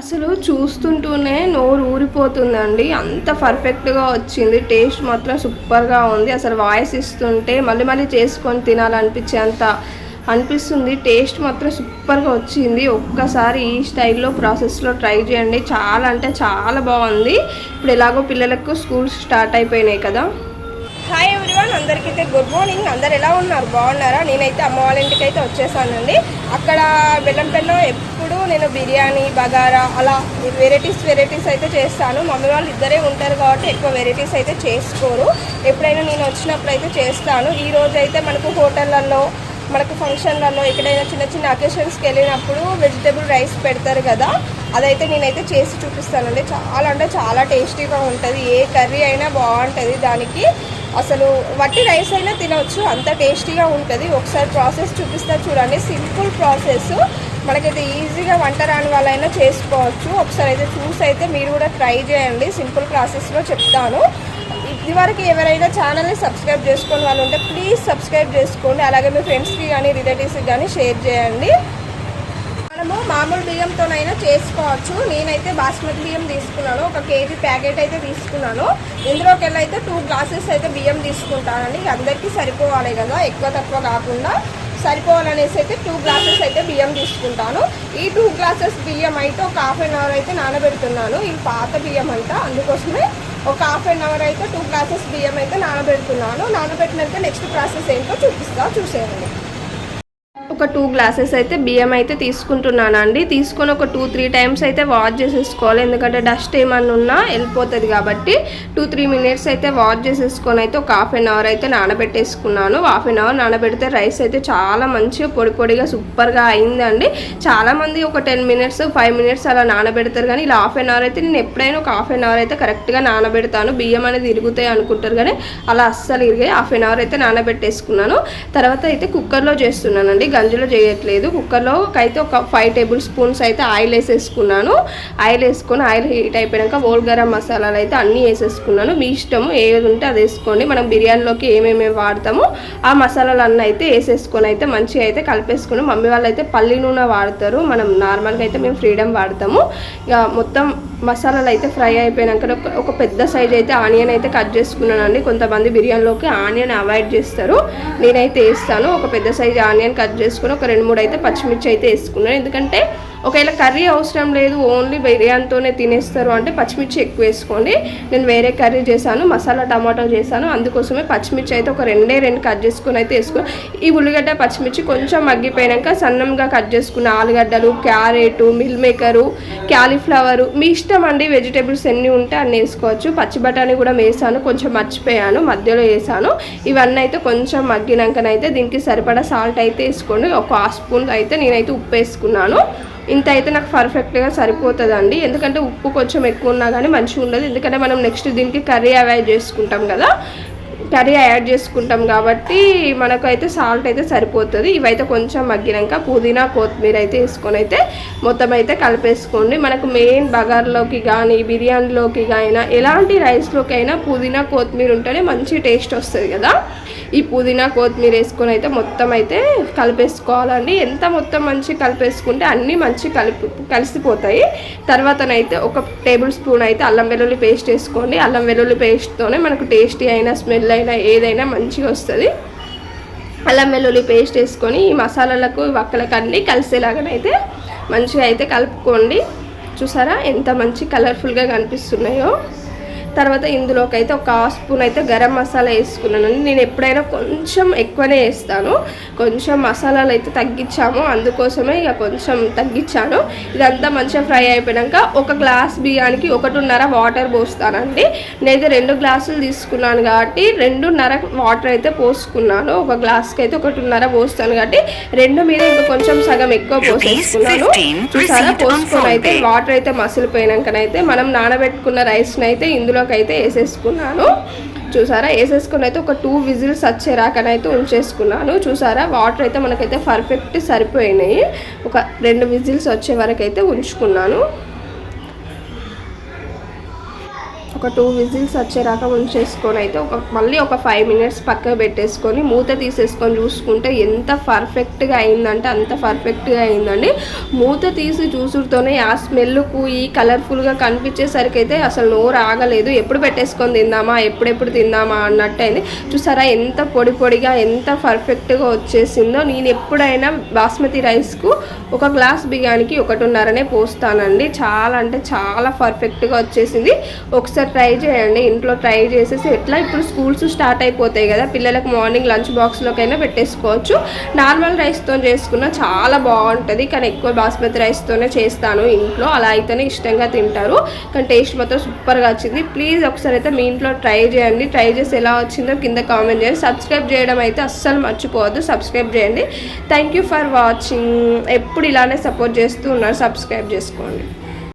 అసలు చూస్తుంటూనే నోరు ఊరిపోతుందండి. అంత పర్ఫెక్ట్‌గా వచ్చింది. టేస్ట్ మాత్రం సూపర్‌గా ఉంది. అసలు వాయిస్ ఇస్తుంటే మళ్ళీ మళ్ళీ చేసుకొని తినాలనిపించేంత అనిపిస్తుంది. టేస్ట్ మాత్రం సూపర్‌గా వచ్చింది. ఒక్కసారి ఈ స్టైల్‌లో ప్రాసెస్‌లో ట్రై చేయండి. చాలా అంటే చాలా బాగుంది. ఇప్పుడు ఎలాగో పిల్లలకు స్కూల్స్ స్టార్ట్ అయిపోయినాయి కదా. హాయ్ ఎవ్రీవన్, అందరికైతే గుడ్ మార్నింగ్. అందరు ఎలా ఉన్నారు? బాగున్నారా? నేనైతే అమ్మ వాళ్ళ ఇంటికి అయితే వచ్చేసానండి. అక్కడ బెల్లంపల్లిలో ఎప్పుడు నేను బిర్యానీ, బగారా అలా వెరైటీస్ అయితే చేస్తాను. మమ్మీ వాళ్ళు ఇద్దరే ఉంటారు కాబట్టి ఎక్కువ వెరైటీస్ అయితే చేసుకోరు. ఎప్పుడైనా నేను వచ్చినప్పుడు అయితే చేస్తాను. ఈరోజు అయితే మనకు హోటళ్ళల్లో, మనకు ఫంక్షన్లలో, ఎక్కడైనా చిన్న చిన్న అకేషన్స్కి వెళ్ళినప్పుడు వెజిటేబుల్ రైస్ పెడతారు కదా, అదైతే నేనైతే చేసి చూపిస్తానండి. చాలా అంటే చాలా టేస్టీగా ఉంటుంది. ఏ కర్రీ అయినా బాగుంటుంది. దానికి అసలు వట్టి రైస్ అయినా తినవచ్చు, అంత టేస్టీగా ఉంటుంది. ఒకసారి ప్రాసెస్ చూపిస్తా చూడండి. సింపుల్ ప్రాసెస్, మనకైతే ఈజీగా వంట రాని వాళ్ళైనా చేసుకోవచ్చు. ఒకసారి అయితే చూసి అయితే మీరు కూడా ట్రై చేయండి. సింపుల్ ప్రాసెస్లో చెప్తాను. ఇదివరకు ఎవరైనా ఛానల్ని సబ్స్క్రైబ్ చేసుకుని వాళ్ళు ఉంటే ప్లీజ్ సబ్స్క్రైబ్ చేసుకోండి. అలాగే మీ ఫ్రెండ్స్కి కానీ రిలేటివ్స్కి కానీ షేర్ చేయండి. మనము మామూలు బియ్యంతోనైనా చేసుకోవచ్చు. నేనైతే బాస్మతి బియ్యం తీసుకున్నాను. 1 కేజీ ప్యాకెట్ అయితే తీసుకున్నాను. ఇందులోకి అయితే 2 గ్లాసెస్ అయితే బియ్యం తీసుకుంటానండి. అందరికీ సరిపోవాలి కదా, ఎక్కువ తక్కువ కాకుండా సరిపోవాలనేసి అయితే 2 గ్లాసెస్ అయితే బియ్యం తీసుకుంటాను. ఈ 2 గ్లాసెస్ బియ్యం అయితే ఒక హాఫ్ అన్ అవర్ అయితే నానబెడుతున్నాను. ఇవి పాత బియ్యం అంట, అందుకోసమే ఒక హాఫ్ అన్ అవర్ అయితే 2 గ్లాసెస్ బియ్యం అయితే నానబెడుతున్నాను. నానబెట్టినాక నెక్స్ట్ ప్రాసెస్ ఏంటో చూసేయండి. ఒక 2 గ్లాసెస్ అయితే బియ్యం అయితే తీసుకుంటున్నానండి. తీసుకొని ఒక 2-3 టైమ్స్ అయితే వాష్ చేసేసుకోవాలి. ఎందుకంటే డస్ట్ ఏమన్నా ఉన్నా వెళ్ళిపోతుంది కాబట్టి 2-3 మినిట్స్ అయితే వాష్ చేసేసుకొని అయితే ఒక హాఫ్ అన్ అవర్ అయితే నానబెట్టేసుకున్నాను. హాఫ్ అన్ అవర్ నానబెడితే రైస్ అయితే చాలా మంచిగా పొడి పొడిగా సూపర్గా అయిందండి. చాలామంది ఒక 10 మినిట్స్ 5 మినిట్స్ అలా నానబెడతారు, కానీ ఇలా హాఫ్ అన్ అవర్ అయితే నేను ఎప్పుడైనా ఒక హాఫ్ అన్ అవర్ అయితే కరెక్ట్గా నానబెడతాను. బియ్యం అనేది ఇరుగుతాయి అనుకుంటారు, కానీ అలా అస్సలు ఇరిగాయి. హాఫ్ అన్ అవర్ అయితే నానబెట్టేసుకున్నాను. తర్వాత అయితే కుక్కర్లో చేస్తున్నానండి, గంజులో చేయట్లేదు. కుక్కర్లో అయితే ఒక 5 టేబుల్ స్పూన్స్ అయితే ఆయిల్ వేసేసుకున్నాను. ఆయిల్ వేసుకొని ఆయిల్ హీట్ అయిపోయాక హోల్ గరం మసాలాలు అయితే అన్నీ వేసేసుకున్నాను. మీ ఇష్టము ఏది ఉంటే అది వేసుకోండి. మనం బిర్యానీలోకి ఏమేమి వాడతామో ఆ మసాలాలు అన్నీ అయితే వేసేసుకొని అయితే మంచిగా అయితే కలిపేసుకుని, మమ్మీ వాళ్ళు అయితే పల్లి నూనె వాడతారు, మనం నార్మల్గా అయితే మేము ఫ్రీడమ్ వాడతాము. ఇక మొత్తం మసాలాలు అయితే ఫ్రై అయిపోయాక ఒక పెద్ద సైజ్ అయితే ఆనియన్ అయితే కట్ చేసుకున్నానండి. కొంతమంది బిర్యానీలోకి ఆనియన్ అవాయిడ్ చేస్తారు, నేనైతే వేస్తాను. ఒక పెద్ద సైజ్ ఆనియన్ కట్ చేసుకుని ఒక 2-3 అయితే పచ్చిమిర్చి అయితే వేసుకున్నాను. ఎందుకంటే ఒకవేళ కర్రీ అవసరం లేదు, ఓన్లీ బిర్యానీతోనే తినేస్తారు అంటే పచ్చిమిర్చి ఎక్కువ వేసుకోండి. నేను వేరే కర్రీ చేశాను, మసాలా టమాటో చేశాను, అందుకోసమే పచ్చిమిర్చి అయితే ఒక 2 కట్ చేసుకుని అయితే వేసుకున్నాను. ఈ ఉల్లిగడ్డ పచ్చిమిర్చి కొంచెం మగ్గిపోయాక సన్నంగా కట్ చేసుకున్న ఆలుగడ్డలు, క్యారెట్, మిల్ మేకరు, క్యాలీఫ్లవరు, మీ ఇష్టం అండి. వెజిటేబుల్స్ ఎన్ని ఉంటే అన్ని వేసుకోవచ్చు. పచ్చి బఠానీ కూడా వేసాను, కొంచెం మర్చిపోయాను, మధ్యలో వేసాను. ఇవన్నీ అయితే కొంచెం మగ్గినాకనైతే దీనికి సరిపడా సాల్ట్ అయితే వేసుకోండి. ఒక 1/2 స్పూన్ అయితే నేనైతే ఉప్పు వేసుకున్నాను. ఇంత అయితే నాకు పర్ఫెక్ట్గా సరిపోతుందండి. ఎందుకంటే ఉప్పు కొంచెం ఎక్కువ ఉన్నా కానీ మంచిగా ఉండదు. ఎందుకంటే మనం నెక్స్ట్ దీనికి కర్రీ యాడ్ చేసుకుంటాం కాబట్టి మనకైతే సాల్ట్ అయితే సరిపోతుంది. ఇవైతే కొంచెం మగ్గినాక పుదీనా, కొత్తిమీర అయితే వేసుకొని అయితే మొత్తం అయితే కలిపేసుకోండి. మనకు మెయిన్ బగార్లోకి కానీ బిర్యానీలోకి కానీ ఎలాంటి రైస్లోకి అయినా పుదీనా, కొత్తిమీర ఉంటేనే మంచి టేస్ట్ వస్తుంది కదా. ఈ పుదీనా, కొత్తిమీర వేసుకొని అయితే మొత్తం అయితే కలిపేసుకోవాలండి. ఎంత మొత్తం మంచి కలిపేసుకుంటే అన్నీ మంచి కలిసిపోతాయి. తర్వాతనైతే ఒక టేబుల్ స్పూన్ అయితే అల్లం వెల్లుల్లి పేస్ట్ వేసుకోండి. అల్లం వెల్లుల్లి పేస్ట్తోనే మనకు టేస్టీ అయినా స్మెల్ అయినా ఏదైనా మంచిగా వస్తుంది. అల్లం వెల్లుల్లి పేస్ట్ వేసుకొని ఈ మసాలాలకు వక్కలకు అన్నీ కలిసేలాగానైతే మంచిగా అయితే కలుపుకోండి. చూసారా ఎంత మంచి కలర్ఫుల్గా కనిపిస్తున్నాయో. తర్వాత ఇందులోకి అయితే ఒక 1/2 స్పూన్ అయితే గరం మసాలా వేసుకున్నాను. నేను ఎప్పుడైనా కొంచెం ఎక్కువనే వేస్తాను, కొంచెం మసాలాలు అయితే తగ్గించాము, అందుకోసమే ఇక కొంచెం తగ్గించాను. ఇదంతా మంచిగా ఫ్రై అయిపోయాక ఒక గ్లాస్ బియ్యానికి 1.5 వాటర్ పోస్తానండి. నేనైతే 2 గ్లాసులు తీసుకున్నాను కాబట్టి 2.5 వాటర్ అయితే పోసుకున్నాను. ఒక గ్లాస్కి అయితే 1.5 పోస్తాను కాబట్టి 2 మీద ఇంకా కొంచెం సగం ఎక్కువ పోసేసుకున్నాను. చూసారా, పోసుకొని అయితే వాటర్ అయితే మసిలిపోయినాకనైతే మనం నానబెట్టుకున్న రైస్ని అయితే ఇందులో అయితే వేసేసుకున్నాను. చూసారా, వేసేసుకుని అయితే ఒక 2 విజిల్స్ వచ్చేరాకనైతే ఉంచేసుకున్నాను. చూసారా, వాటర్ అయితే మనకైతే పర్ఫెక్ట్ సరిపోయినాయి. ఒక 2 విజిల్స్ వచ్చే వరకు అయితే ఉంచుకున్నాను. ఒక 2 విజిల్స్ వచ్చేదాకా ఉంచేసుకొని అయితే మళ్ళీ ఒక 5 మినిట్స్ పక్కకు పెట్టేసుకొని మూత తీసేసుకొని చూసుకుంటే ఎంత పర్ఫెక్ట్గా అయిందంటే అంత పర్ఫెక్ట్గా అయిందండి. మూత తీసి చూసుడుతోనే ఆ స్మెల్కు ఈ కలర్ఫుల్గా కనిపించేసరికి అయితే అసలు నోరు ఆగలేదు. ఎప్పుడు పెట్టేసుకొని తిందామా ఎప్పుడెప్పుడు తిందామా అన్నట్టు అయింది. చూసారా ఎంత పొడి పొడిగా ఎంత పర్ఫెక్ట్గా వచ్చేసిందో. నేను ఎప్పుడైనా బాస్మతి రైస్కు ఒక గ్లాస్ బియ్యానికి 1.5 పోస్తానండి. చాలా అంటే చాలా పర్ఫెక్ట్గా వచ్చేసింది. ఒకసారి ట్రై చేయండి, ఇంట్లో ట్రై చేసేసి ఎట్లా ఇప్పుడు స్కూల్స్ స్టార్ట్ అయిపోతాయి కదా, పిల్లలకు మార్నింగ్ లంచ్ బాక్స్లోకైనా పెట్టేసుకోవచ్చు. నార్మల్ రైస్తో చేసుకున్న చాలా బాగుంటుంది, కానీ ఎక్కువ బాస్మతి రైస్తోనే చేస్తాను ఇంట్లో. అలా అయితేనే ఇష్టంగా తింటారు. కానీ టేస్ట్ మాత్రం సూపర్గా వచ్చింది. ప్లీజ్ ఒకసారి అయితే మీ ఇంట్లో ట్రై చేయండి. ట్రై చేసి ఎలా వచ్చిందో కింద కామెంట్ చేయండి. సబ్స్క్రైబ్ చేయడం అయితే అస్సలు మర్చిపోవద్దు, సబ్స్క్రైబ్ చేయండి. Thank you for watching. ఎప్పుడు ఇలానే సపోర్ట్ చేస్తూ ఉన్నారు, సబ్స్క్రైబ్ చేసుకోండి.